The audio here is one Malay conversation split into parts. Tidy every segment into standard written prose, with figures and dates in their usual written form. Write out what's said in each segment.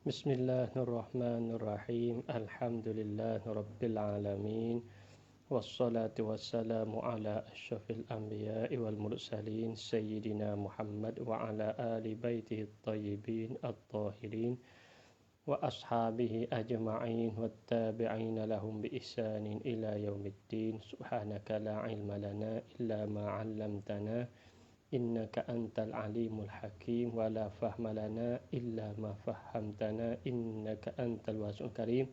Bismillahirrahmanirrahim. Alhamdulillahirabbil alamin. Wassalatu wassalamu ala asyrafil anbiya'i wal mursalin sayyidina Muhammad wa ala ali baitihi at-tayyibin at-tahirin wa ashabihi ajma'in wattabi'ina lahum bi ihsanin ila yaumiddin. Subhanaka la ilma lana illa ma 'allamtana innaka antal alimul hakim wa la fahma lana illa ma fahamtana innaka antal wasi'ul karim.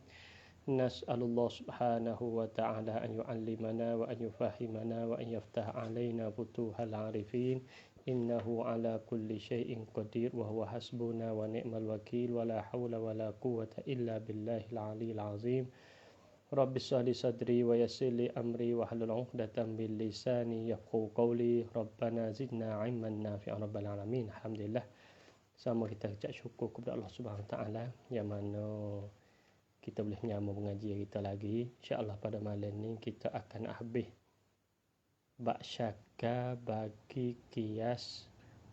Nas'alullah subhanahu wa ta'ala an yu'allimana wa an yufahimana wa an yaftah alaina futuhal arifin innahu ala kulli syai'in qadir wa huwa hasbuna wa ni'mal wakil wa la hawla wa la quwwata illa billahil aliyyil azim. Rabbi shrah li sadri wa yassir li amri wa hlul 'uqdatam min lisani yafqahu qawli. Rabbana zidna 'ilman nafi'an rabbal alamin. Alhamdulillah. Sama kita ucap syukur kepada Allah Subhanahu wa taala yang mana kita boleh menyambung pengajian kita lagi. Insya-Allah pada malam ni kita akan habis bab syaka bagi qiyas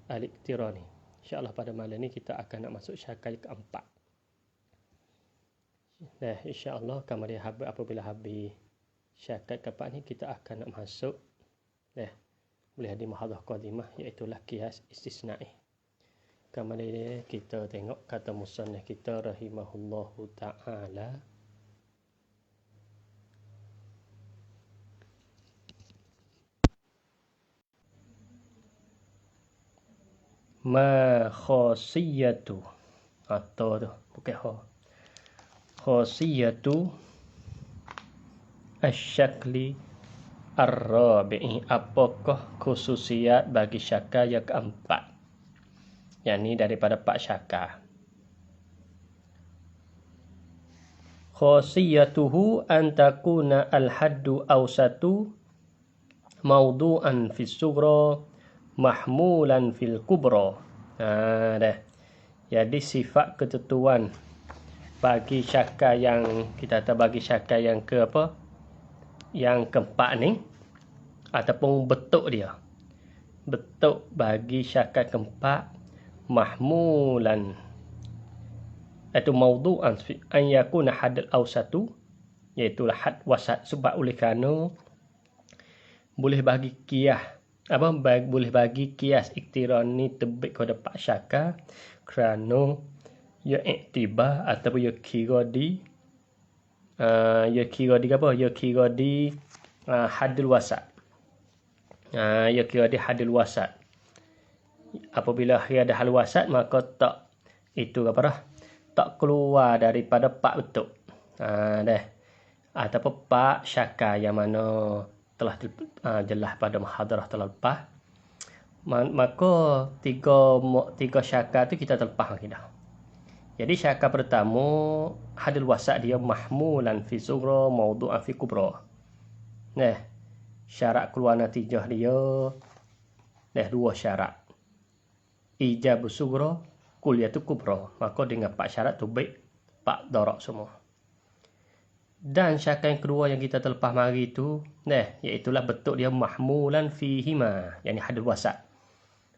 al-iqtirani. Insya-Allah pada malam ni kita akan nak masuk syaka yang keempat. Nah, insya-Allah apabila habis syakat keempat ni kita akan nak masuk boleh ada muhadharah qadimah iaitu qiyas istisna'i. Kemudian kita tengok kata musannif kita rahimahullahu taala ma khasiyatu atau tu bukan khasiyatu asyakli ar-rabi'i. Apakah khususiat bagi syaka yang keempat, yakni daripada 4 syaka? Khasiyatuhu an takuna al-haddu awsatu mawdu'an fi sughra mahmulan fil kubra. Jadi sifat ketentuan bagi syaka yang kita bagi syaka yang ke apa? Yang keempat ni ataupun bentuk dia. Bentuk bagi syaka keempat mahmulan iaitu mawdu'an an yakuna hadd al-awsatu iaitu had wasat, sebab oleh kerana boleh bagi qiyas boleh bagi qiyas iktiran ni terbit kepada 4 syaka kerana ia iktibar ataupun ia kira di hadul wasat. Ia kira di hadul wasat. Apabila ia ada hadul wasat maka tak keluar daripada 4 bentuk. Ataupun 4 syaka yang mana telah jelas pada muhadharah telah lepas. Maka tiga syaka tu kita terlepas lagi dah. Jadi syaka pertama hadul wasat dia mahmulan fi sughra mawdu'an fi kubra. Syarat keluar natijah dia 2 syarat. Ijab sughra kulliyatu kubra. Maka dengan 4 syarat tu baik 4 darab semua. Dan syaka yang kedua yang kita terlepas mari tu iaitu bentuk dia mahmulan fihima, yakni hadul wasat.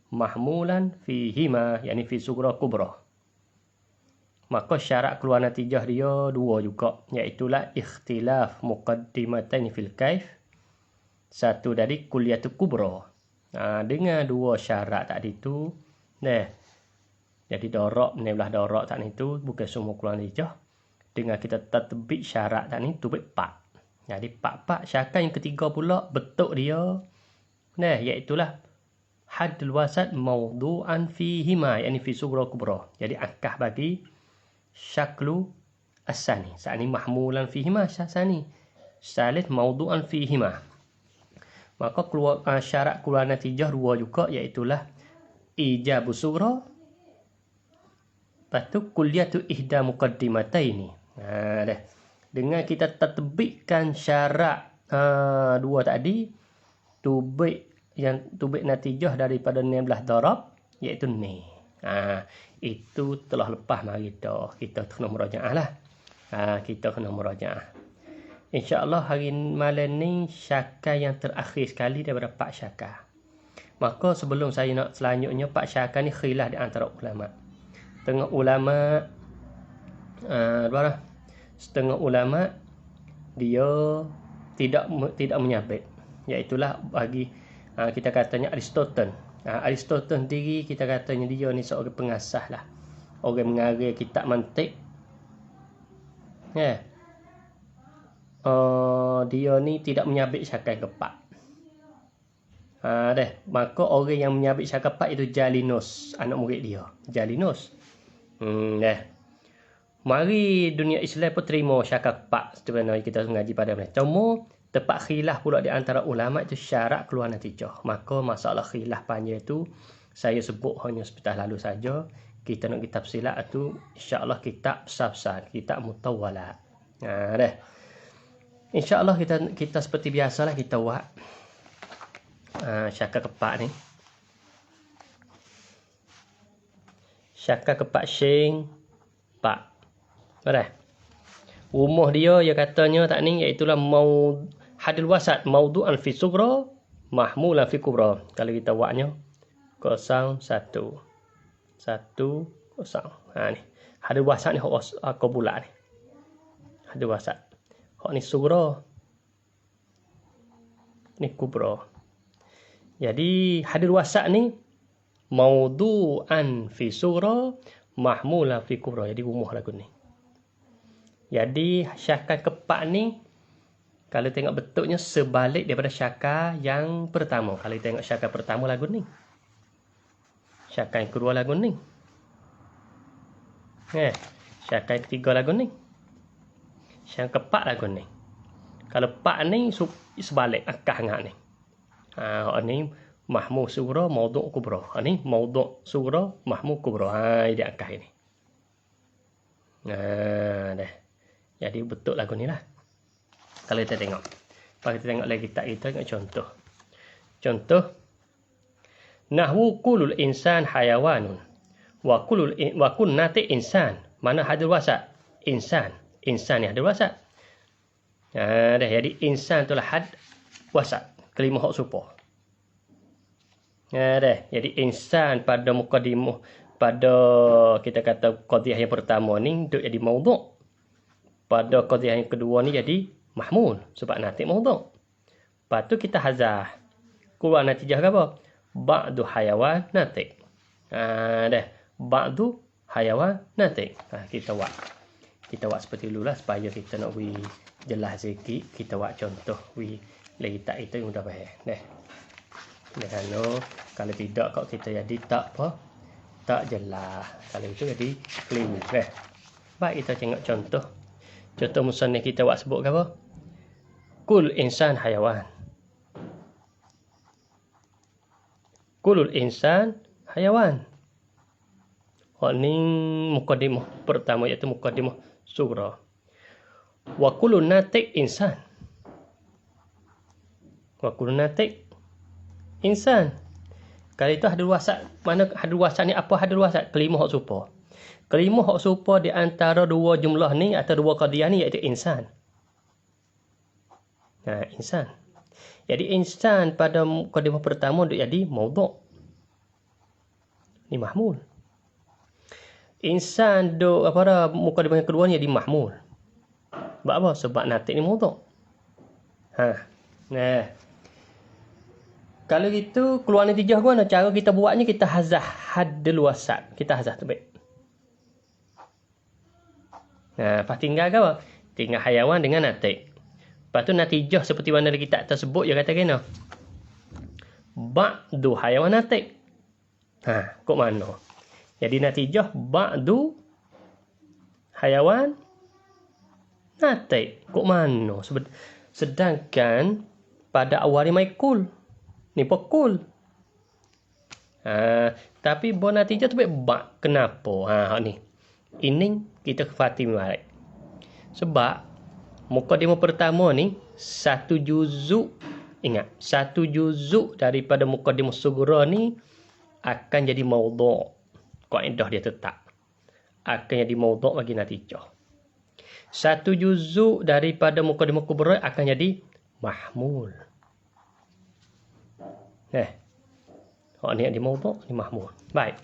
Mahmulan fihima yakni fi sughra kubra. Maka syarat keluar natijah dia 2 juga, iaitu ikhtilaf muqaddimatain fil kaif. Satu dari kulliyatu kubra. Dengan 2 syarat tadi tu jadi darab ni belah darab tadi tu bukan semua keluar natijah. Dengan kita tatbik syarat tadi tu 4. Jadi 4 syaka yang ketiga pula bentuk dia iaitu haddul wasat mawdu'an fihima yakni fi sughra kubra. Jadi akah bagi syaklu as-sani. Sani mahmulan fihima sani. Salis mawdu'an fihima. Maka keluar syarat keluar natijah 2 juga iaitu ijabu sughra. Lepas tu kulliyatu ihda muqaddimataini. Dengan kita tatbikkan syarat 2 tadi tubik natijah daripada 16 darab iaitu ni. Itu telah lepas mari dah. Kita kena merajaah lah. Kita kena merajaah. InsyaAllah hari malam ni syaka yang terakhir sekali daripada 4 syaka. Maka sebelum saya nak selanjutnya, 4 syaka ni khilaf di antara ulama. Tengah ulama Berapa? Setengah ulama dia tidak menyabit. Iaitulah bagi kita katanya Aristoteles. Aristoteles sendiri kita katanya dia ni seorang pengasah lah. Orang mengarang kitab mantik. Dia ni tidak menyabit syakai kepak. Maka orang yang menyabit syakai kepak itu Jalinus, anak murid dia. Jalinus. Mari dunia Islam pun terima syakai kepak sebenarnya kita mengaji pada mereka. Cuma tempat khilaf pula di antara ulama itu syarat keluar natijah. Maka masalah khilaf panjang itu saya sebut hanya sebentar lalu saja. Kita nak kitab silat itu insya-Allah kitab besar-besar, kitab mutawwalat. InsyaAllah kita seperti biasalah kita buat syakar kepak ni. Syakar kepak sing pak. Betul? Rumah dia katanya tak ni iaitulah hadil wasat maudu'an fi sughra mahmulan fi kubra. Kalau kita buatnya 01 ni. Hadil wasat ni hak bulat ni. Hadil wasat. Hak ni sughra. Ni kubra. Jadi hadil wasat ni maudu'an fi sughra mahmulan fi kubra. Jadi rumah lagu ni. Jadi syakar kepak ni kalau tengok bentuknya sebalik daripada syakar yang pertama. Kalau tengok syakar pertama lagu ni. Syakar yang kedua lagu ni. Syakar yang ketiga lagu ni. Syakar kepak lagu ni. Kalau pak ni sebalik akah ngak ni. Ini mahmu sughra maudu' kubra. Ini maudu' sughra mahmu kubra. Ini akah ini. Dah. Jadi betul lagu ni lah. Kalau kita tengok. Kalau kita tengok lagi kita tengok contoh. Contoh. Nahwu kulul insan hayawanun. Wa kun nati insan. Mana hadil wasat? Insan. Insan ni hadil wasat. Jadi insan itulah had wasat. Kelima hak supa. Jadi insan pada mukadimah. Pada kita kata qadhiyah yang pertama ni duk jadi maudhu'. Pada qadhiyah yang kedua ni jadi mahmul. Sebab nanti maudhu'. Lepas tu kita hazah. Keluar natijah ke apa? Ba'du hayawan natik. Ba'du hayawan natik. Kita buat. Kita buat seperti dulu lah. Supaya kita nak jelas sikit. Kita buat contoh. Lagi tak itu yang mudah faham. Kalau tidak kalau kita jadi tak apa. Tak jelas. Kalau itu jadi keliru. Baik kita tengok contoh. Contoh musannif kita buat sebut ke apa? Kul insan hayawan. Kulul insan hayawan. Ini mukadimah pertama iaitu mukadimah sughra. Wa kulun natik insan. Wa kulun natik insan. Kalau itu hadul wasat. Mana hadul wasat ni apa hadul wasat? Kelima hak supa. Kelima hak supa di antara dua jumlah ni atau dua qadhiyah ni iaitu insan. Insan. Jadi insan pada mukadimah pertama duk jadi maudhu'. Ni mahmul. Insan duk mukadimah yang kedua ni jadi mahmul. Sebab apa? Sebab natik ni maudhu'. Kalau gitu keluar natijah mana? Cara kita buatnya kita hazah hadil wasat. Kita hazah tu baik. Lepas tinggal ke apa? Tinggal hayawan dengan natik. Lepas tu natijah seperti mana kita tersebut dia kata kena. Ba'du hayawan natik. Kok mana? Jadi natijah ba'du hayawan natik. Kok mana? Sedangkan pada awal ni maikul. Ni pokul. Tapi bon natijah tu baik ba'. Kenapa? Ni. Ini kita khawatir balik. Sebab mukadimah pertama ni satu juzuk. Ingat, satu juzuk daripada mukadimah sughra ni akan jadi maudhu'. Kaedah dia tetap. Akan jadi maudhu' bagi natijah. Satu juzuk daripada mukadimah kubra akan jadi mahmul. Ni di maudhu', ni mahmul. Baik.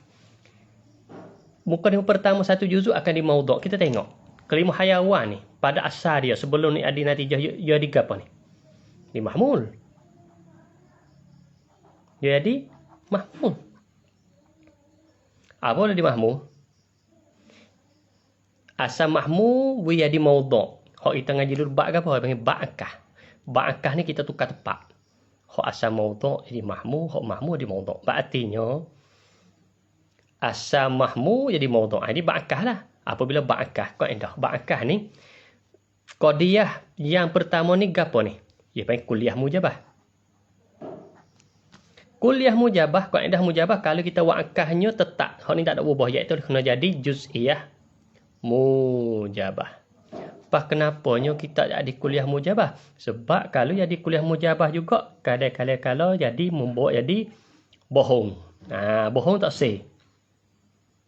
Mukadimah pertama satu juzuk akan di maudhu'. Kita tengok. Kelimah hayawan ni pada asal dia sebelum ni ada natijah dia di apa ni? Di mahmul. Jadi mahmul. Apa boleh di mahmul? Asal mahmul we jadi maudhu'. Hak kita ngaji dulu bak apa? Panggil bak akah. Bak akah ni kita tukar tepat. Hak asal maudhu' jadi mahmul, hak mahmul jadi maudhu'. Artinya asal mahmul jadi maudhu'. Ini bak akah lah. Apabila bak akah, kaedah bak akah ni qadiyah yang pertama ni gapo ni? Dia panggil kuliah mujabah. Kuliah mujabah, kaedah mujabah kalau kita wakahnya tetap. Hak ni tak ada ubah, iaitu kena jadi juz'iyah mujabah. Pas kenapanya kita jadi kuliah mujabah? Sebab kalau jadi kuliah mujabah juga kadang-kadang jadi membawa jadi bohong. Bohong tak sah.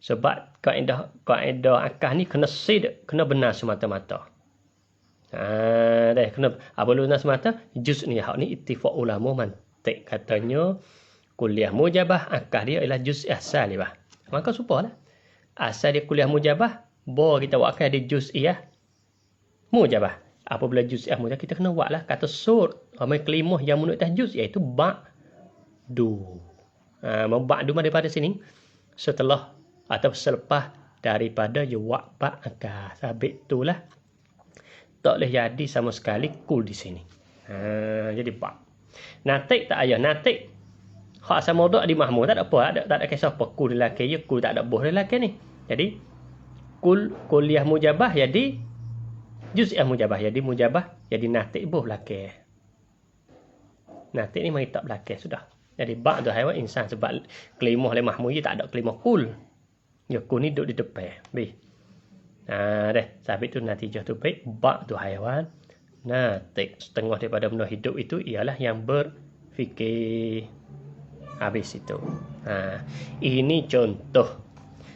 Sebab kaedah akah ni kena sah, kena benar semata-mata. Kena apa benar semata? Juz ni hak ni ittifaq ulama mantik katanya kuliah mujabah akah dia ialah juz asal dia. Maka supalah. Asal dia kuliah mujabah, bo kita buat akal dia juz'iyah mujabah. Apabila juz'iyah mujabah kita kena buatlah kata sur. Ramai kelimah yang menurut juz iaitu ba'du. Ba'du daripada sini setelah atau selepas daripada jawab akah. Sabit itulah tak boleh jadi sama sekali kul di sini. Jadi ba'. Natik tak ayah natik. Hak asal maudhu' di mahmul tak ada apa, tak ada kisah apa kul lelaki ya, kul tak ada boh lelaki ni. Jadi kuliah mujabah jadi juz'iyah mujabah, jadi mujabah jadi natik boh lelaki. Natik ni mari tak belakang sudah. Jadi ba'du haiwan insan sebab kelimah oleh mahmul dia tak ada kelimah kul. Ya kul ni duduk di depan. Sabit tu natijah tu baik ba'du haiwan natik. Setengah daripada benda hidup itu ialah yang berfikir. Habis itu. Ini contoh.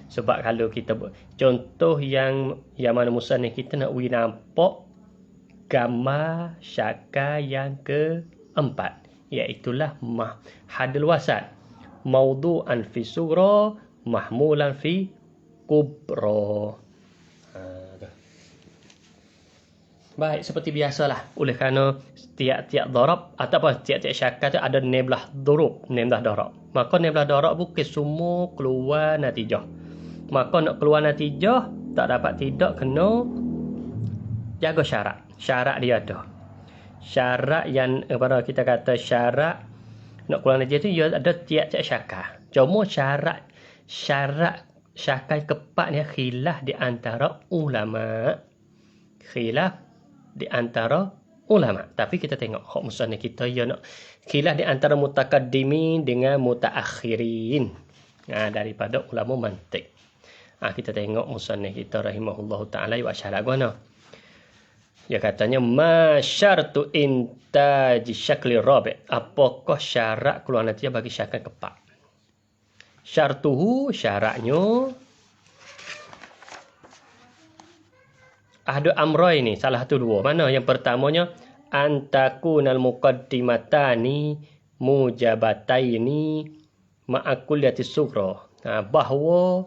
Sebab kalau kita contoh yang mana musannif kita nak nampak gambar syakal yang keempat, iaitulah hadul wasat, maudhu'an fi sughra, mahmulan fi kubra. Baik, seperti biasalah. Oleh kerana tiap-tiap darab ataupun tiap-tiap syakal tu ada neblah durub, neblah darab. Maka neblah darab bukan semua keluar natijah. Maka nak keluar natijah tak dapat tidak kena jaga syarat. Syarat dia ada. Syarat yang pada kita kata syarat nak keluar natijah tu dia ada tiap-tiap syakal. Cuma syarat syakal keempat ni khilaf di antara ulama. Khilaf di antara ulama. Tapi kita tengok hak musannif kita ya nak khilaf di antara mutakaddimin dengan mutaakhirin. Daripada ulama mantik. Kita tengok musannif kita rahimahullahu taala wa syarat guna. Dia katanya ma syartu intaj syakli rabi'. Apakah syarat keluar natijah bagi syakal keempat? Syartuhu syaratnya ahdu amroy ni salah satu dua. Mana yang pertamanya antakunal muqaddimatani mujabataini ma'akulliyati sughra. Bahawa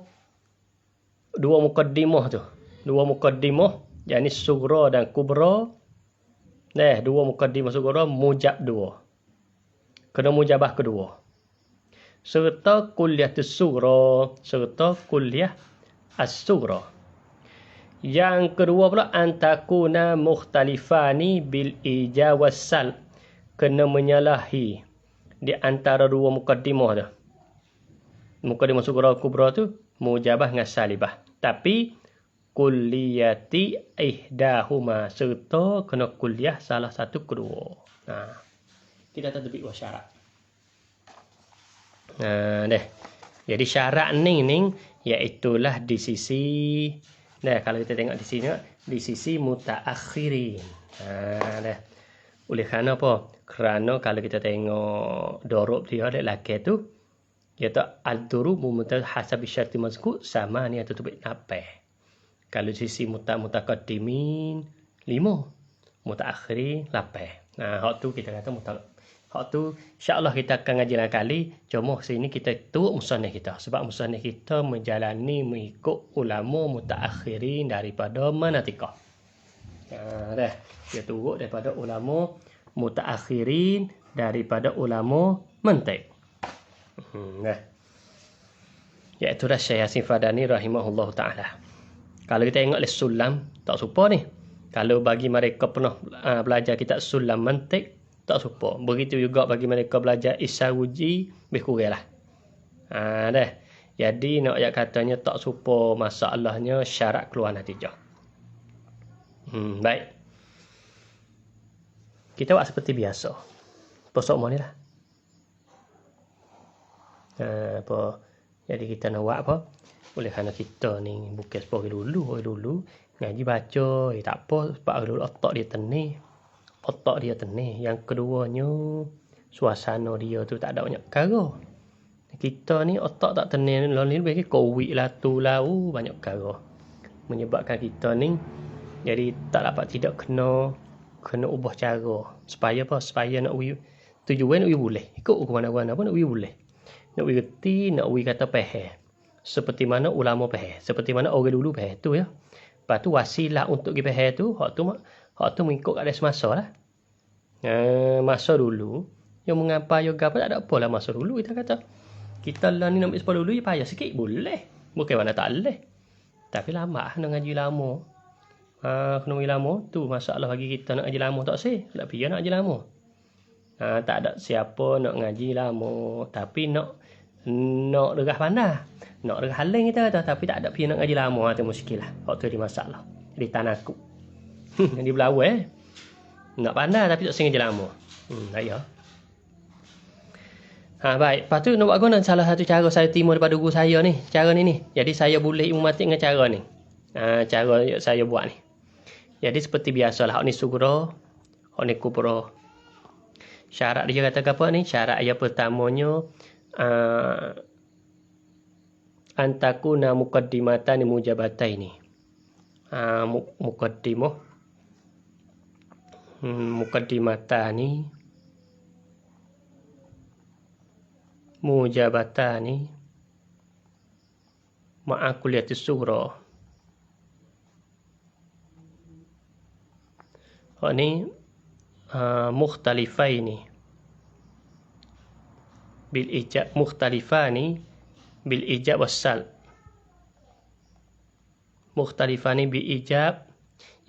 dua muqaddimah yakni sughra dan kubra. Dua muqaddimah sughra mujab dua. Kena mujabah kedua. Serta kulliyati sughra serta kulliyah as-sughra. Yang kedua pula antakuna mukhtalifani bil ija wassal. Kena menyalahi di antara dua muqaddimah tu. Muqaddimah sughra kubra tu mujabah dengan salibah. Tapi kulliyati ihdahuma serta kena kuliah salah satu kedua. Kita tadbiq syarat. Jadi syarat ni iaitulah di sisi kalau kita tengok di sini, di sisi mutaakhirin. Oleh kerana apa? Kerana kalau kita tengok dorub dia lelaki tu, iaitu al-durub mumtaz hasab syarti mazkur sama ni atau tubik napeh. Kalau sisi mutaqaddimin 5, mutaakhirin 8. Hak tu kita kata Hak tu insya-Allah kita akan ngaji lain kali. Cuma sini kita turut musannif kita sebab musannif kita menjalani mengikut ulama mutaakhirin daripada Manatikah. Dah. Dia turut daripada ulama mutaakhirin daripada ulama mantiq. Nah. Iaitu dah Syekh Yasin Fadani rahimahullah taala. Kalau kita tengok sulam tak serupa ni. Kalau bagi mereka pernah belajar kitab sulam mantiq tak serupa. Begitu juga bagi mereka belajar Isaruji lebih kurang lah. Dah. Jadi nak ayat katanya tak serupa masalahnya syarat keluar natijah. Baik. Kita buat seperti biasa. Posok mo ni lah. Apa? Jadi kita nak buat apa? Oleh kerana kita ni bukan sepuluh dulu ngaji baca, tak apa sebab dulu otak dia tenih. Otak dia tenih. Yang keduanya suasana dia tu tak ada banyak perkara. Kita ni otak tak tenih, lalu lebih kowik lah tu lah, banyak perkara. Menyebabkan kita ni jadi tak dapat tidak kena ubah cara. Supaya apa? Supaya nak tujuan nak boleh. Ikut ke mana-mana pun nak boleh. Nak reti, nak kata faham. Seperti mana ulama faham. Seperti mana orang dulu faham tu ya. Lepas tu wasilah untuk pergi faham tu, hak tu mengikut kat semasa lah. Masa dulu, yang mengapa yoga pun tak ada apa lah masa dulu kita kata. Kita lah ni nak ambil sepuluh dulu, payah sikit boleh. Bukan mana tak boleh. Tapi lama nak ngaji lama. Kena ngaji lama tu masalah bagi kita nak ngaji lama tak sih. Tak payah nak ngaji lama. Tak ada siapa nak ngaji lama. Tapi nak derah pandai. Nak derah haling kita kata. Tapi tak ada payah nak ngaji lama. Itu muskil lah. Waktu di masalah. Di tanahku. Di Belawai. Nak pandai tapi tak sengaja lama. Tak ya. Baik. Lepas tu nak buat guna salah satu cara saya timur daripada guru saya ni. Cara ni. Jadi saya boleh ilmu mati dengan cara ni. Cara saya buat ni. Jadi seperti biasalah. Hak ni sugra. Hak ni kubra. Syarat dia kata apa ni? Syarat yang pertamanya. Antakuna muqaddimatan mujabataini. Muqaddimatani mujabatani ma'a kulliyatis sughra. Ini mukhtalifaini bil ijab mukhtalifani bil ijab wassal. Mukhtalifani bil ijab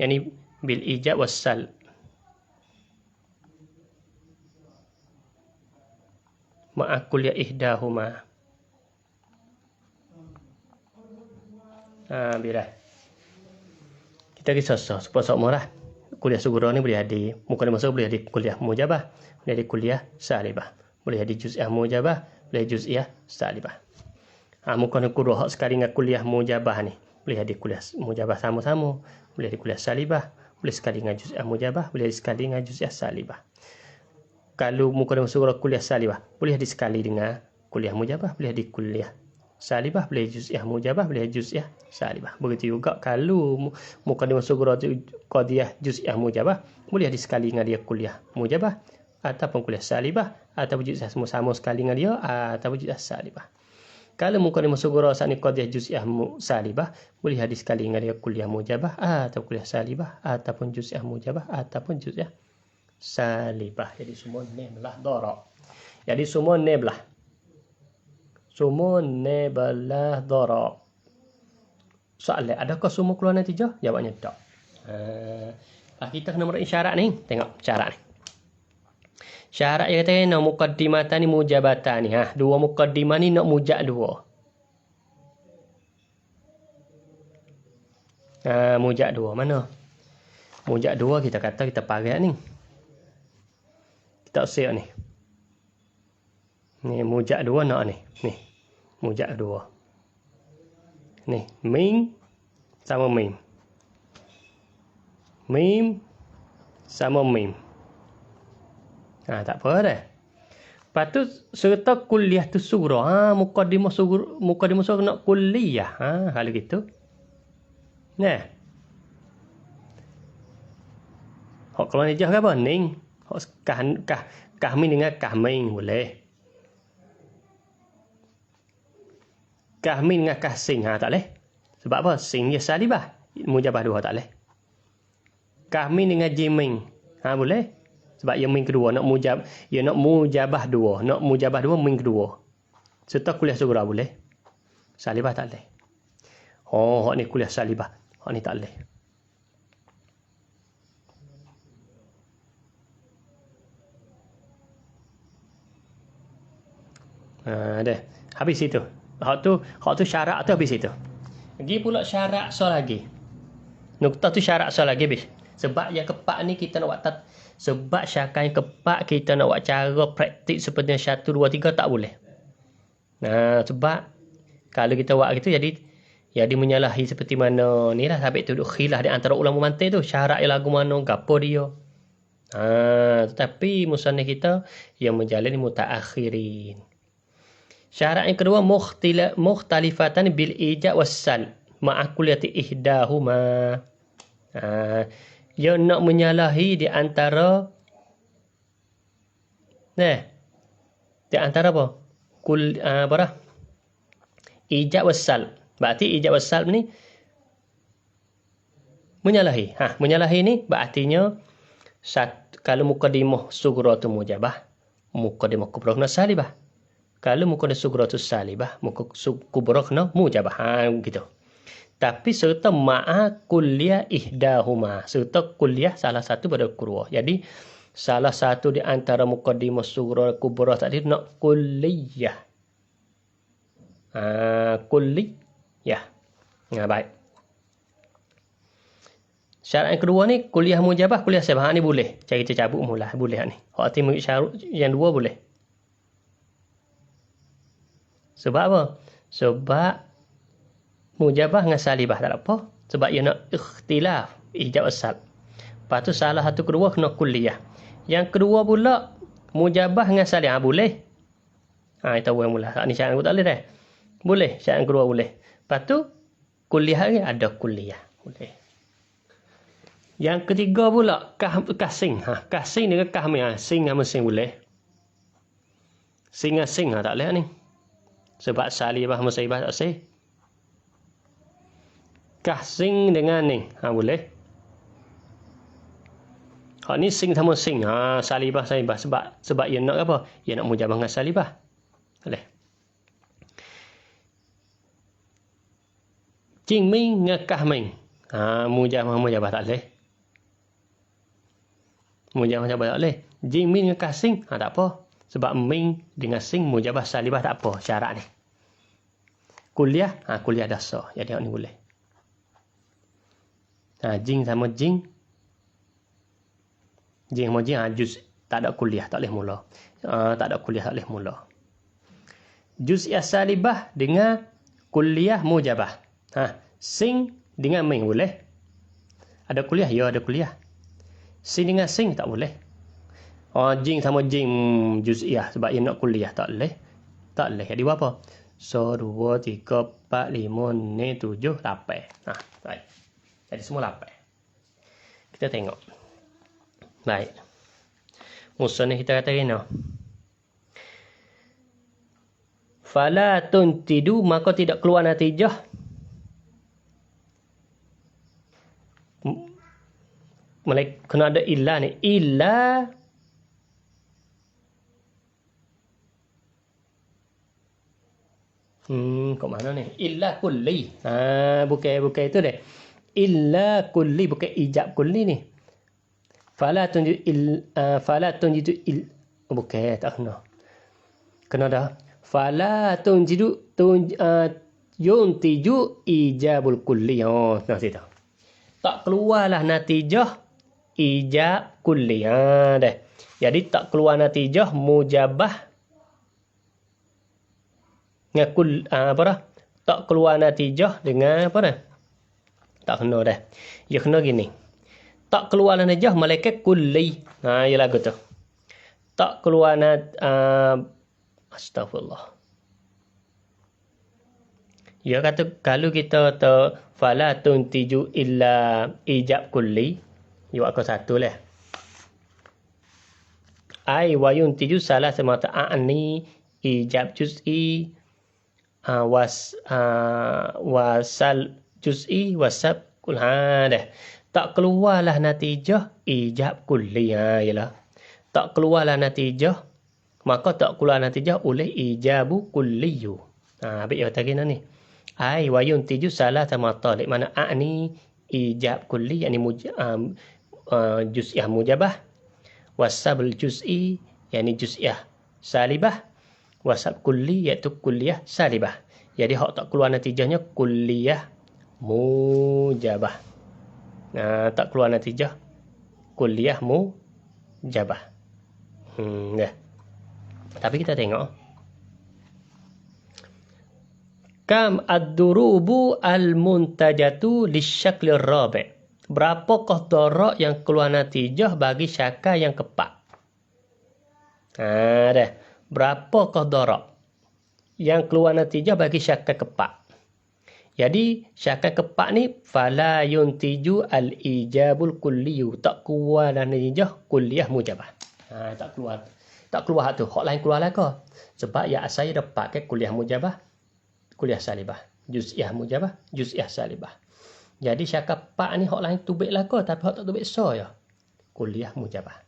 yani bil ijab wassal. Ma'akul ya ihdahuma. Bila kita kisah supaya semua lah. Kuliah sughra ni boleh ada muka masuk boleh ada kuliah mujabah, boleh ada kuliah salibah, boleh ada juz'iyah mujabah, boleh juz'iyah salibah. Muka kubra sekali dengan kuliah mujabah ni boleh ada kuliah mujabah sama-sama, boleh ada kuliah salibah, boleh sekali dengan juz'iyah mujabah, boleh ada sekali dengan juz'iyah salibah. Kalau muka sughra kuliah salibah, boleh ada sekali dengan kuliah mujabah, boleh ada kuliah salibah, boleh juz'iyah mujabah, boleh juz'iyah salibah. Begitu juga kalau muqaddimah sughra qadiyah juz'iyah mujabah, boleh ada sekali dengan dia kuliah mujabah ataupun kuliah salibah ataupun juz'iyah sama-sama sekali dengan dia ataupun juz'iyah salibah. Kalau muqaddimah sughra saat ni qadiyah juz'iyah salibah, boleh ada sekali dengan dia kuliah mujabah atau kuliah salibah ataupun juz'iyah mujabah ataupun juz'iyah salibah. Jadi semua ni belah darab. Jadi semua ni belah. Semua ni belah darab. Soalan, adakah semua keluar natijah? Jawabnya tak. Kita kena meraih syarat ni. Tengok syarat ni. Syarat yang kata nak muqaddimatan ni mujabatan ni. Dua muqaddimah ni nak mujab dua. Mujab dua mana? Mujab dua kita kata kita parat ni. Kita usir ni. Ni mujab dua nak ni. Ni. Mujab dua. Ni. Mim sama mim. Mim sama mim. Tak apa dah. Lepas tu serta kuliah tu sughra. Muqaddimah sughra nak kuliah. Kalau gitu. Nah. Hak kalau nijah ke apa? Ning. Hak Kahmin dengan kahmain boleh. Kahmin dengan kahsing tak boleh. Sebab apa? Sing dia salibah. Mujabah dua tak boleh. Kahmin dengan jimin boleh. Sebab yang min kedua nak mujabah dua, min kedua. Serta kuliah sugra boleh. Salibah tak boleh. Hak ni kuliah salibah. Hak ni tak boleh. Dah. Habis itu. Hak tu syarat tu habis itu. Lagi pula syarat so lagi. Nukta tu syarat so lagi habis. Sebab yang keempat ni kita nak buat sebab syarat yang keempat kita nak buat cara praktik seperti 1 2 3 tak boleh. Sebab kalau kita buat gitu jadi menyalahi seperti mana ni lah sampai tu khilaf di antara ulama mantai tu syarat yang lagu mana gapo dia. Tetapi musannif kita yang menjalani mutaakhirin. Syarat yang kedua mukhtalifatan bil ijab wassal ma'a kulliyati ihdahuma. Dia nak menyalahi di antara apa? Ijab wassal. Berarti ijab wassal ni menyalahi. Menyalahi ni berartinya kalau muqaddimah sughra tu mujabah, muqaddimah kubra kena salibah. Kalau muqaddimah sughra tu salibah, muqaddimah kubra kena mujabah. Gitu. Tapi serta ma'a kulliyah ihdahuma. Serta kulliyah salah satu pada kedua. Jadi salah satu di antara muqaddimah sughra kubra tadi nak kulliyah. Kulliyah. Baik. Syarat yang kedua ni kuliah mujabah, kuliah sabah ni boleh. Cara kita cabut mula boleh ni. Hak timur syarat yang dua boleh. Sebab apa? Sebab mujabah dengan salibah tak apa. Sebab ia nak ikhtilaf ijab asal. Lepas tu salah satu kedua kena kuliah. Yang kedua pula mujabah dengan salibah boleh. Kita buat mula. Ni syarat yang tak boleh dah. Boleh. Syarat yang kedua boleh. Lepas tu kuliah ni ada kuliah. Boleh. Yang ketiga pula kasing. Kasing dengan kahmi. Sing sama sing boleh. Sing sing tak boleh ni. Sebab salibah musibah tak sih. Kasing dengan ni. Boleh. Hak ni sing sama sing. Salibah. Sebab ia nak apa? Ia nak mujabah dengan salibah. Boleh. Jing ming dengan kahming. Mujabah tak boleh. Mujabah tak boleh. Jing ming dengan kasing. Tak apa. Sebab ming dengan sing mujabah salibah tak apa. Syarat ni. Kuliah. Kuliah dasar. Jadi hak ni boleh. Jing sama jing. Jing sama jing. Juz. Tak ada kuliah. Tak boleh mula. Tak ada kuliah. Tak boleh mula. Juz'iyah salibah dengan kuliah mujabah. Sing dengan ming boleh. Ada kuliah? Ya, ada kuliah. Sing dengan sing tak boleh. Jing sama jing juz'iyah. Sebab ia nak kuliah. Tak boleh. Tak boleh. Jadi apa? 1, 2, 3, 4, 5, 6, 7, 8. Baik. Jadi semua 8. Kita tengok. Baik. Musuh ni kita kata gini. Fala tuntidu, maka tidak keluar natijah. Kena ada illa ni. Illa kat mana ni? Illa kulli. Bukan itu deh. Illa kulli, bukan ijab kulli ni. Fala tunjidu bukan, tak kena. Kena dah. Fala tunjidu yuntiju ijabul kulli. Nah situ. Tak keluarlah natijah ijab kulli. Dah. Jadi tak keluar natijah mujabah dengan tak keluar natijah dengan apa dah? Tak kena dah. Dia kena gini. Tak keluar natijah malaikat kulli. Ya lagu tu. Tak keluar astagfirullah. Ya kata kalau kita fala tuntiju illa ijab kulli. Ya aku satu lah. Ai wa yuntiju salah semata a'ni ijab juz'i wasal juz'i wasab kul dah. Tak keluarlah natijah ijab kulli. Yalah. Tak keluarlah natijah, maka tak keluar natijah oleh ijabu kulliyu. Habis ya tadi ni. Ai wa yuntiju salah semata mana a'ni ijab kulli yani juz'iyah mujabah. Wasabul juz'i yani juz'iyah salibah, wasab kulli iaitu kulliyah salibah. Jadi hak tak keluar natijahnya kulliyah mujabah. Tak keluar natijah kulliyah mujabah. Dah. Tapi kita tengok kam ad-durubu al-muntajatu lisyakli rabi'. Berapakah darab yang keluar natijah bagi syakal yang keempat? Dah. Berapakah darab yang keluar natijah bagi syakal keempat? Jadi syakal keempat ni fala yuntiju al-ijabul kulliyu. Tak keluar natijah kulliyah mujabah. Tak keluar. Tak keluar tu. Hak lain keluar lah ke? Sebab ya saya dapat ke kulliyah mujabah, kulliyah salibah. Juz'iyah mujabah, juz'iyah salibah. Jadi syakal 4 ni hak lain tubik lah ke, tapi hak tak tubik so ya. Kulliyah mujabah.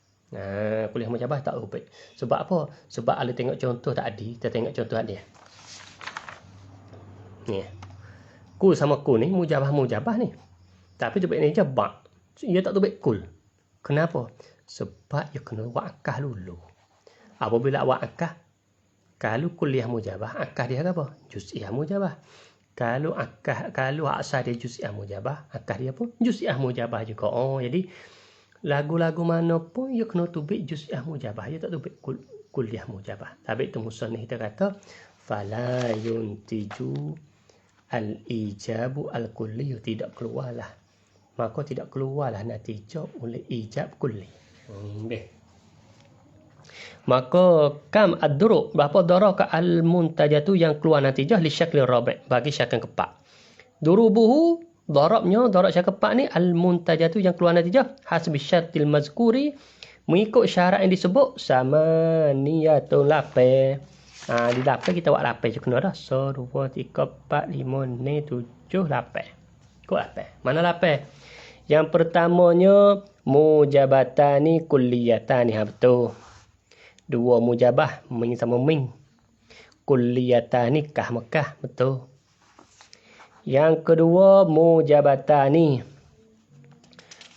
Kulliyah mujabah tak tubik. Sebab apa? Sebab ala tengok contoh tadi, kita tengok contoh dia. Ni. Kul sama kul ni mujabah ni. Tapi tubik ni je bak. Ia tak tubik kul. Kenapa? Sebab ia kena wakah dulu. Apabila wakah, kalau kulliyah mujabah, akah dia apa? Juz'iyah mujabah. Kalau asal dia juz'iyah mujabah, akah dia pun juz'iyah mujabah juga. Jadi lagu-lagu mana pun ia kena tubik juz'iyah mujabah, ia tak tubik kulliyah mujabah. Tapi itu musannif kita kata fala yuntiju al-ijabu al-kulli, tidak keluarlah. Maka tidak keluarlah natijah oleh ijab kulli. Maka kam ad-durub, berapa darab ka al-muntajatu yang keluar natijah li syakli rabi' bagi syakal keempat. Durubuhu, darabnya, darab syakal keempat ni al-muntajatu yang keluar natijah hasbi syartil mazkuri, mengikut syarat yang disebut sama niyatun lape. Di lape kita buat lape je kena dah. 1 2 3 4 5 6 7 8. Ikut lape. Mana lape? Yang pertamanya mujabatani kulliyatani. Betul. 2 mujabah min sama min. Kulliyatani kah Mekah. Betul. Yang kedua mujabatani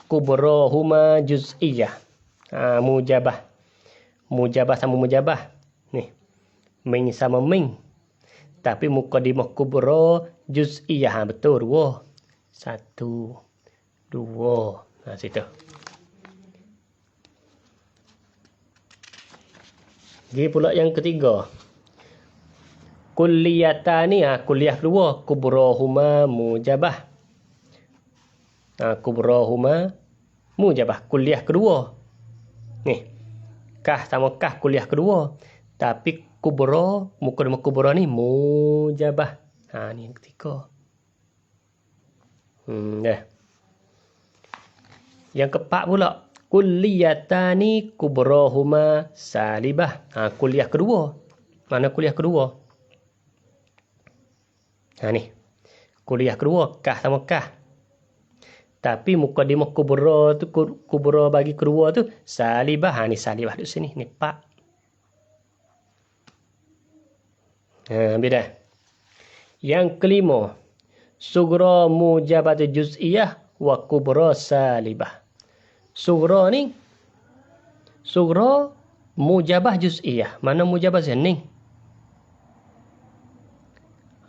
kubrahuma juz'iyah. Mujabah. Mujabah sama mujabah. Ni. Min sama min. Tapi muqaddimah kubra juz'iyah. Betul. 2. 1 2. Situ. Gini pula yang ketiga. Kulliyatani, kulliyah kedua. Kubrahuma mujabah. Kubrahuma mujabah. Kulliyah kedua. Ni. Kah sama kah kulliyah kedua. Tapi kubra, mukadimah kubra ni mujabah. Ni yang ketiga. Dah. Yang keempat pula. Kulliyatani kubrahuma salibah. Kuliah kedua. Mana kuliah kedua? Ni. Kuliah kedua. Kah sama kah. Tapi muqaddimah kubra tu, kubra bagi kedua tu salibah. Ni salibah di sini. Ni pak. Beda. Yang kelima. Sugra mujabat juz'iyah wa kubra salibah. Sugra ni, sugra mujabah juz'iyah. Mana mujabah ni?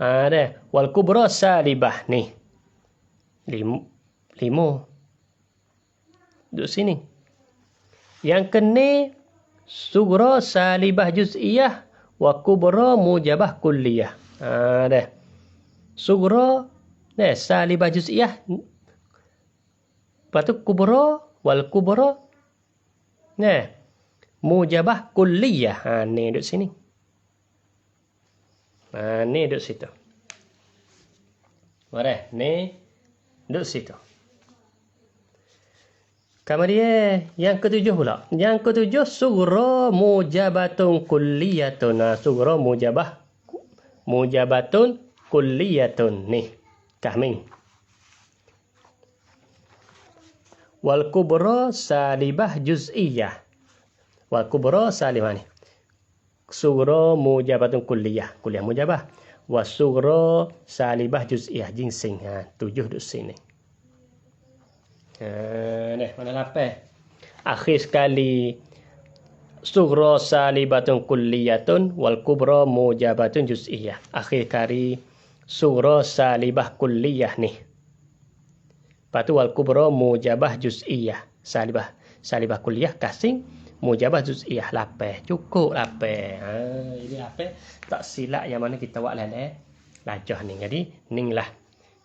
Ada. Wal kubra salibah ni. 5. Duduk sini. Yang kene sugra salibah juz'iyah wa kubra mujabah kulliyah. Ada. Sugra salibah juz'iyah. Lepas tu kubra wal kubra mujabah kulliyah. Ni duduk sini. Ni duduk situ. Mari, ni duduk situ. Kemudian yang ketujuh pula. Yang ketujuh sughra mujabatun kulliyatun. Nah, sughra mujabatun kulliyatun. Nih, kahming. Wal kubra salibah juz'iyah. Wal kubra salibah ni. Sughra mujabatun kulliyah. Kulliyah mujabah. Was sughra salibah juz'iyah. Jinsing. 7 duduk sini. Nih, mana lapan? Akhir sekali. Sughra salibatun kulliyatun wal kubra mujabatun juz'iyah. Akhir kali sughra salibah kulliyah nih. Lepas tu wal kubra mujabah juz'iyah. Salibah kulliyah kasing mujabah juz'iyah. Lapan. Cukup lapan. Jadi lapan tak silap yang mana kita buat lajah ni. Jadi ning lah.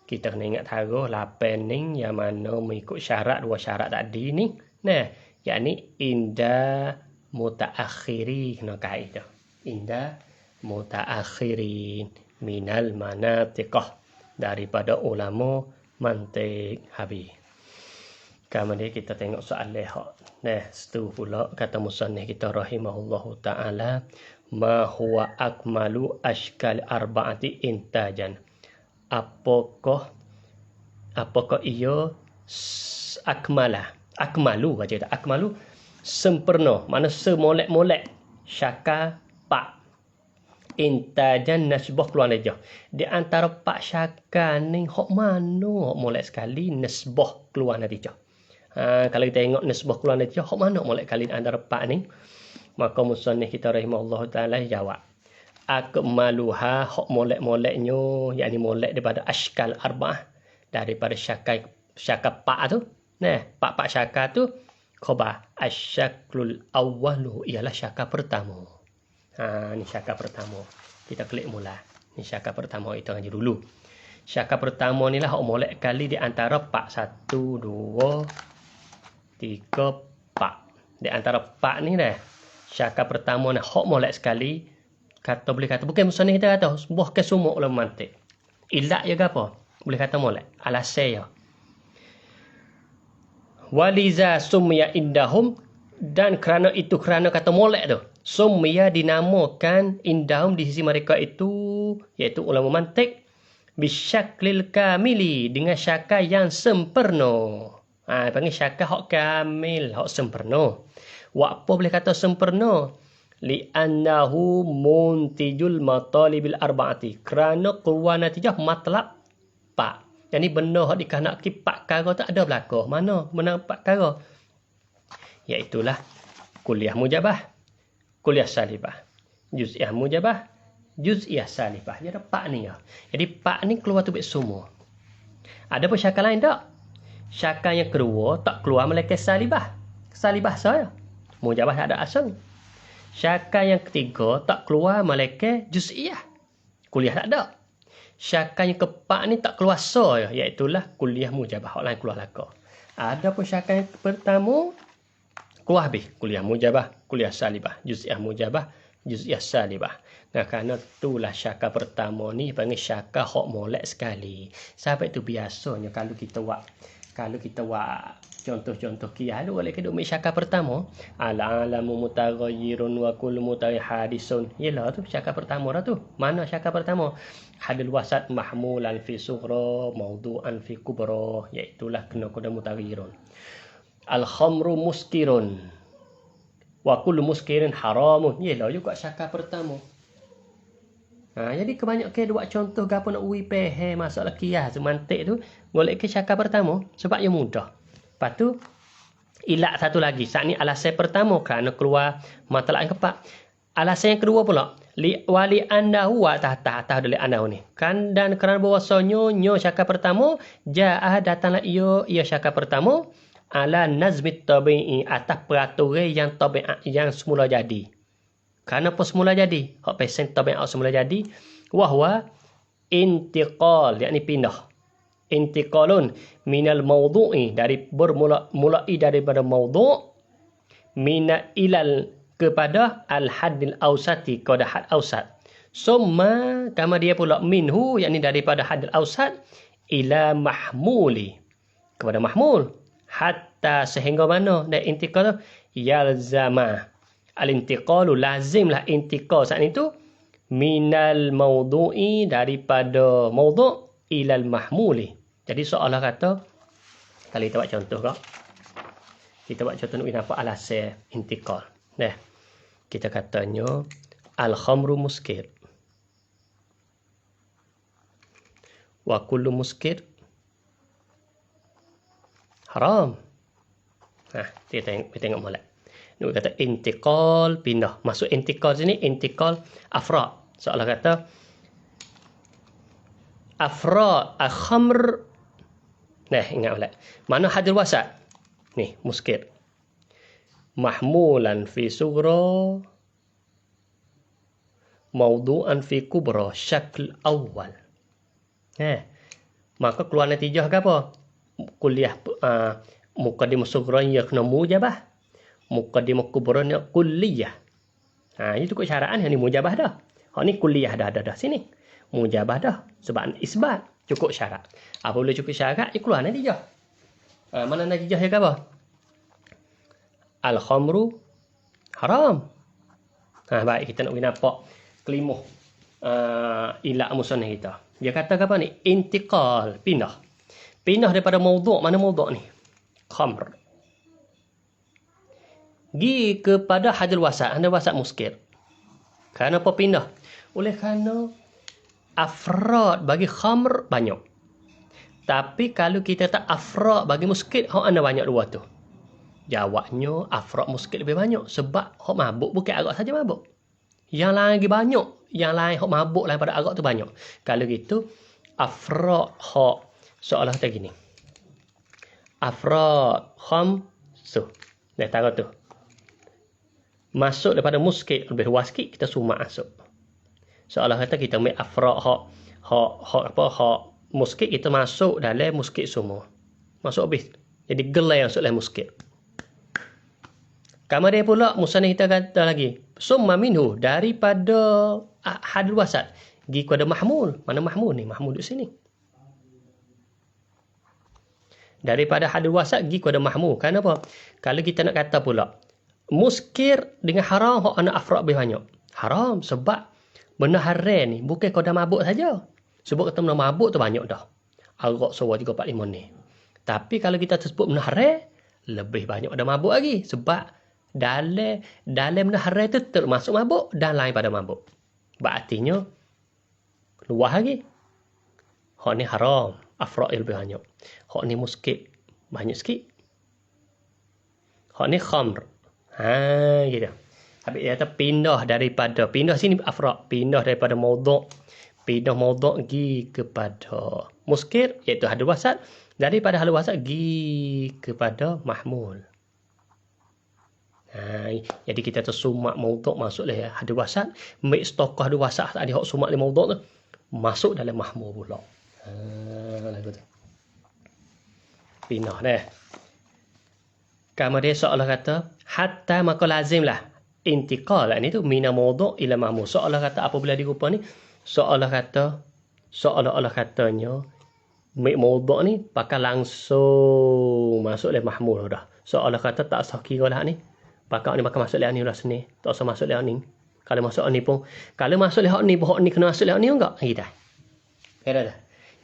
Kita kena ingat taruh lapan ning yang mana mengikut syarat dua syarat tadi ni. Nah, yakni inda mutaakhiri kena kaedah. Inda mutaakhirin minal manatiqah daripada ulama mantiq habis. Kemudian kita tengok soalan hak. Nah, setu pula kata musannif kita rahimahullahu taala, ma huwa akmalu ashkal arba'ati intajan. Apakah ia akmalu baca tak? Akmalu sempurna, mana semolek-molek syaka pak intajan nasbah keluar aja. Di antara pak syaka ni hok mana hok molek sekali nasbah keluar natijah. Kalau kita tengok nasbah keluar natijah hok mana molek kali antara pak ni, maka musannif kita rahimahullah taala jawab akmaluha hok molek-moleknya, yakni molek daripada ashkal arba'ah, daripada syaka pak tu. Nah, pak syaka tu khabar asyaklul awwalu ialah syaka pertama. Ni syaka pertama. Kita klik mula. Ni syaka pertama itu ngaji dulu. Syaka pertama ni lah hok molek kali di antara pak 1 2 3 pak. Di antara pak ni dah syaka pertama ni hok molek sekali. Boleh kata bukan musannif kita kata buah ke semua ulama mantiq. Ilat je ke apa? Boleh kata molek. Alasan ya. Waliza sumya indahum, dan kerana kata molek tu sumya dinamakan indahum di sisi mereka itu, iaitu ulama mantiq, bisyaklil kamili, dengan syaka yang sempurna. Panggil syaka hak kamil, hak sempurna. Wa apa boleh kata sempurna? Li'annahu muntijul matalibil arba'ati, kerana keluar natijah matlab pak. Jadi benda hak dikehendaki pak perkara tak ada berlaku. Mana pak perkara? Iaitulah kuliah mujabah, kuliah salibah, juz'iyah mujabah, juz'iyah salibah. Jadi pak ni ya. Jadi pak ni keluar tu baik semua. Ada pun syaka lain tak? Syaka yang kedua tak keluar melainkan salibah. Salibah saya. Mujabah tak ada asal. Syaka yang ketiga tak keluar melainkan juz'iyah. Kuliah tak ada. Syaka yang keempat ni tak keluar so ya, iaitulah kuliah mujabah. Hak lain keluar laka. Ada pun syaka yang pertama keluar habis. Kuliah mujabah, kuliah salibah, juz'iyah mujabah, juz'iyah salibah. Nah, kerana itulah syaka pertama ni panggil syaka hak molek sekali. Sampai tu biasanya kalau kita buat contoh-contoh kias lu boleh keduk syaka pertama, al-alamu mutaghayyirun wa kullu mutahadisun. Yalah tu syaka pertama dah tu. Mana syaka pertama? Hadil wasat mahmulan fi sughra mawdu'an fi kubra, iaitulah kena mutaghayyirun. Al-khamru muskirun wa kullu muskirin haramun. Yalah juga syaka pertama. Jadi kebanyakan buat contoh gapo nak ui pehe masalah kias semantik tu boleh ke syaka pertama sebab ia mudah. Lepas tu ilat satu lagi. Saat ni alasan pertama kerana keluar matlab yang keempat. Alasan yang kedua pula wali annahu wa tahta dari annahu ni. Kan dan kerana bahwasanya nyo syaka pertama jaa datanglah ia syaka pertama ala nazmit tabi'i, atas peraturan yang tabi'at yang semula jadi. Kerana apa semula jadi? Hak pesen tabi'at semula jadi wahwa intiqal, yakni pindah. Intiqalun minal mawdu'i, dari mulai daripada mawdu' mina ilal kepada al-haddil awsati, kepada had awsat. Summa kama dia pula minhu, yakni daripada haddil awsat ila mahmuli, kepada mahmul. Hatta sehingga mana? Dan intiqal tu yalzama. Al-intiqalu lazimlah intiqal saat itu minal mawdu'i daripada mawdu' ilal mahmuli. Jadi seolah kata, kalau kita buat contoh kak, kita buat contoh nak nampak alasan intiqal. Nah, kita katanya al-khamru muskir. Wa kullu muskir haram. Nah, kita tengok molek. Nak kata intiqal pindah. Masuk intiqal sini intiqal afrad. Seolah kata afrad al-khamr. Nah, ingat molek. Mana hadil wasat? Nih, muskir. Mahmulan fi sughra mawdu'an fi kubra syakl awal. Maka keluar natijah ke apa? Kuliah muqaddimah sughra ya kena mujabah. Muqaddimah kubra ya kulliyah. Itu kok syaraan yang ni mujabah dah. Hak ni kulliyah dah. Sini. Mujabah dah. Sebab isbat cukup syarat. Apabila cukup syarat, dia keluar natijah. Mana natijah dia ke apa? Al-khamru haram. Baik, kita nak nampak kelimuh ilak musannif kita. Dia kata apa ni? Intiqal, pindah. Pindah daripada mawdu'. Mana mawdu' ni? Khamr. Gi kepada hadil wasat. Hadil wasat muskir. Kenapa pindah? Oleh kerana afrad bagi khamr banyak. Tapi kalau kita tak afrad bagi muskir, hak anda banyak dua tu. Jawabnya afrad muskir lebih banyak. Sebab hak mabuk bukan arak saja mabuk. Yang lain lagi banyak. Yang lain hak mabuk lain pada arak tu banyak. Kalau gitu, afrad hak seolah kata gini. Afrad khamsuh. Dah tahu tu. Masuk daripada muskil lebih luas sikit, kita sumak masuk. Seolah kata kita ambil afrad hak muskil, kita masuk dalam muskil semua. Masuk habis. Jadi gelai masuk dalam muskil. Kamar dia pula musannif kita kata lagi. Summa minhu daripada hadul wasat. Gi kepada mahmul. Mana mahmul ni? Mahmul duduk sini. Daripada hadul wasat gi kepada mahmul. Kenapa? Kalau kita nak kata pula muskir dengan haram hak anak afrad lebih banyak. Haram sebab benda haram ni bukan kau dah mabuk saja. Sebab kata benda mabuk tu banyak dah. Arak sewa 3 4 5 ni. Tapi kalau kita tersebut benda haram lebih banyak dah mabuk lagi sebab dalam benda haram tu termasuk mabuk dan lain pada mabuk. Berartinya luas lagi. Hak ni haram, afrad lebih banyak. Hak ni muskir banyak sikit. Hak ni khamr. Gitu. Habis dia kata pindah sini afrad, pindah daripada mawdu', pindah mawdu' gi kepada muskir iaitu hadul wasat, daripada hadul wasat gi kepada mahmul. Jadi kita tersumak mawdu' masuk dalam hadul wasat, mix tokoh hadul wasat tadi hak sumak di mawdu' tu masuk dalam mahmul pula. Lagu tu. Pindah dah. Kemudian seolah kata hatta maka lazimlah intiqal ni tu mina mawdu' ila mahmul. Seolah kata apabila dirupa ni seolah katanya mawdu' ni pakai langsung masuk dalam mahmul dah. Seolah kata tak usah kira lah ni. Pakai ni makan masuk dalam ni dah sini. Tak usah masuk dalam ni. Kalau masuk ni pun kalau masuk dalam ni pun ni kena masuk dalam ni enggak? Gitu. Kira dah.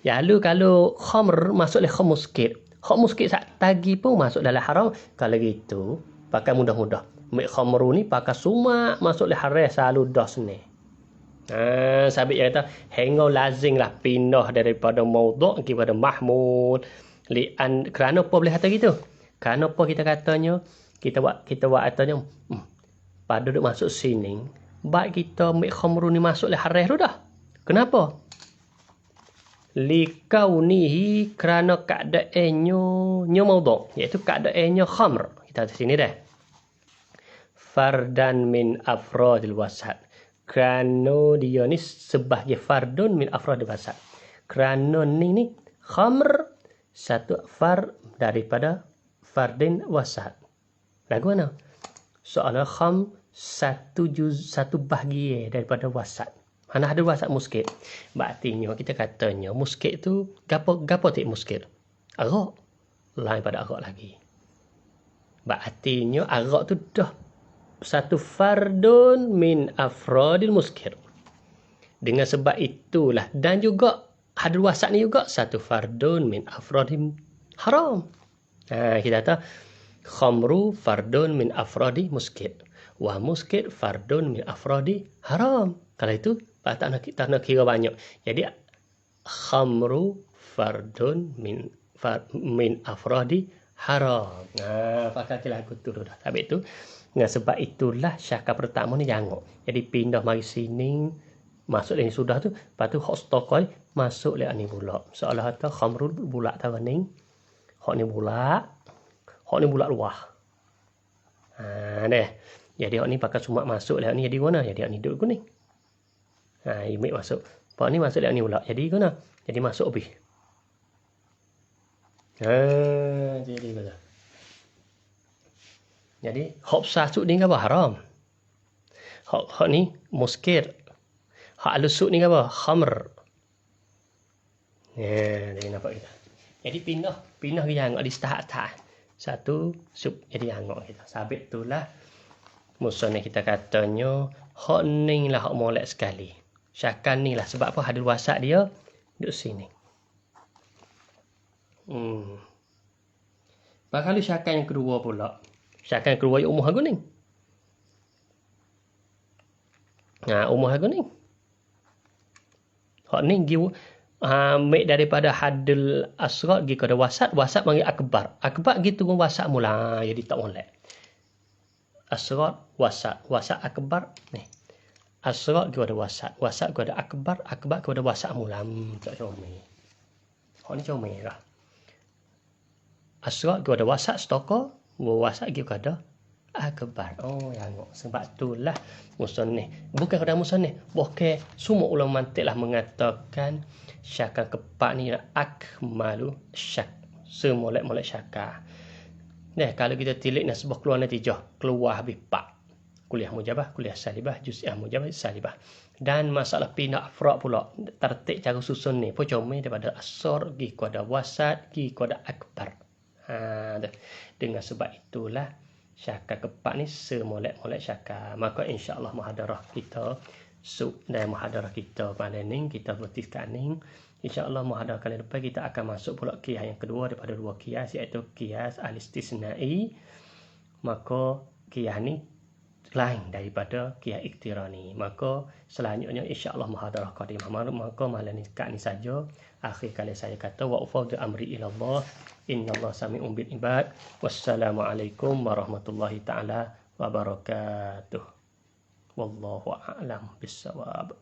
Ya lu kalau khamr masuk dalam khamr muskir. Hak muskil tagi pun masuk dalam haram. Kalau gitu, pakai mudah-mudah. Mik khamru ni pakai sumak masuk dalam haram selalu dah sini. Sabit dia kata, hingga lazim lah pindah daripada mawdu' kepada mahmul. Kerana apa boleh kata gitu? Kerana apa kita katanya? Kita buat katanya, pada duduk masuk sini, baik kita mik khamru ni masuk dalam haram tu dah. Kenapa? Likaunihi kerana keadaannya mawdu' iaitu keadaannya khamr. Kita di sini dah. Fardan min afradil wasat. Kerana dia ni sebagai fardun min afradil wasat. Kerana ni khamr satu fard daripada fardin wasat. Lagu mana? Soalnya kham satu bahagian daripada wasat. Mana ada wasat muskil. Berartinya kita katanya muskil tu gapo tik muskil? Arak. lain pada arak lagi. Artinya arak tu dah satu fardun min afradil muskir. Dengan sebab itulah, dan juga hadul wasat ni juga satu fardun min afradil haram. Kita kata khamru fardun min afradi muskir, wa muskir fardun min afradi haram. Kalau itu tak nak kira banyak. Jadi khamru fardun min afradi haram. Pakai lagu tu dah. Habis tu, dengan sebab itulah syakar pertama ni jangan. Jadi pindah mari sini, masuk ni sudah tu, lepas tu hok stokoi masuk lek ni pula. Seolah kata khamru bulak tahu ni. Hok ni bulak luah. Deh. Jadi hok ni pakai sumak masuk lek ni jadi guna. Jadi hok ni duduk kuning. Imik masuk. Hok ni masuk lek ni pula. Jadi guna. Jadi masuk lebih. Jadi betul. Jadi hok sasuk ni apa haram. Hok ni muskir. Hak lusuk ni apa? Khamr. Jadi nampak kita. Jadi pindah ke yang di tahap satu sub jadi angok kita. Sabit itulah musuh ni kita katanya hak ni lah hak molek sekali. Syakan ni lah sebab apa hadul wasak dia duduk sini. Bakal syakan yang kedua pula. Syakan yang kedua yang umuh aku ni. Umuh aku ni. Hak ni mek daripada hadul asghar gi kepada wasat panggil akbar gitu pun wasat mula jadi tak molek asghar wasat akbar ni asghar gi kepada wasat kepada akbar kepada wasat mula tak comel hak ni comel lah asghar kepada wasat stoko wasat gi kepada akbar. Yang sebab itulah musannif bukan kepada musannif bukan semua ulama mantik lah mengatakan syakar kepak ni akmalu syak semolek-molek syakar. Kalau kita tilik nasbah keluar natijah keluar habis pak kuliah mujabah kuliah salibah juz'iyah mujabah salibah. Dan masalah pindah afrad pula tertib cara susun ni pun comel daripada asar gi kepada wasat gi kepada akbar. Dengan sebab itulah syakar kepak ni semolek-molek syakar. Maka insya-Allah muhadarah kita dan muhadarah kita pada ni kita bertiskan ni insya-Allah muhadarah kali depan kita akan masuk pula qiyas yang kedua daripada dua qiyas iaitu qiyas al-istisnai. Maka qiyas ni lain daripada qiyas iktirani. Maka selanjutnya insya-Allah muhadarah qadimah. Maka malam ni kat ni saja akhir kali saya kata wa ufawdu amri ila Allah innallaha sami'un bil ibad. Wassalamualaikum warahmatullahi taala wabarakatuh. Wallahu a'lam bissawab.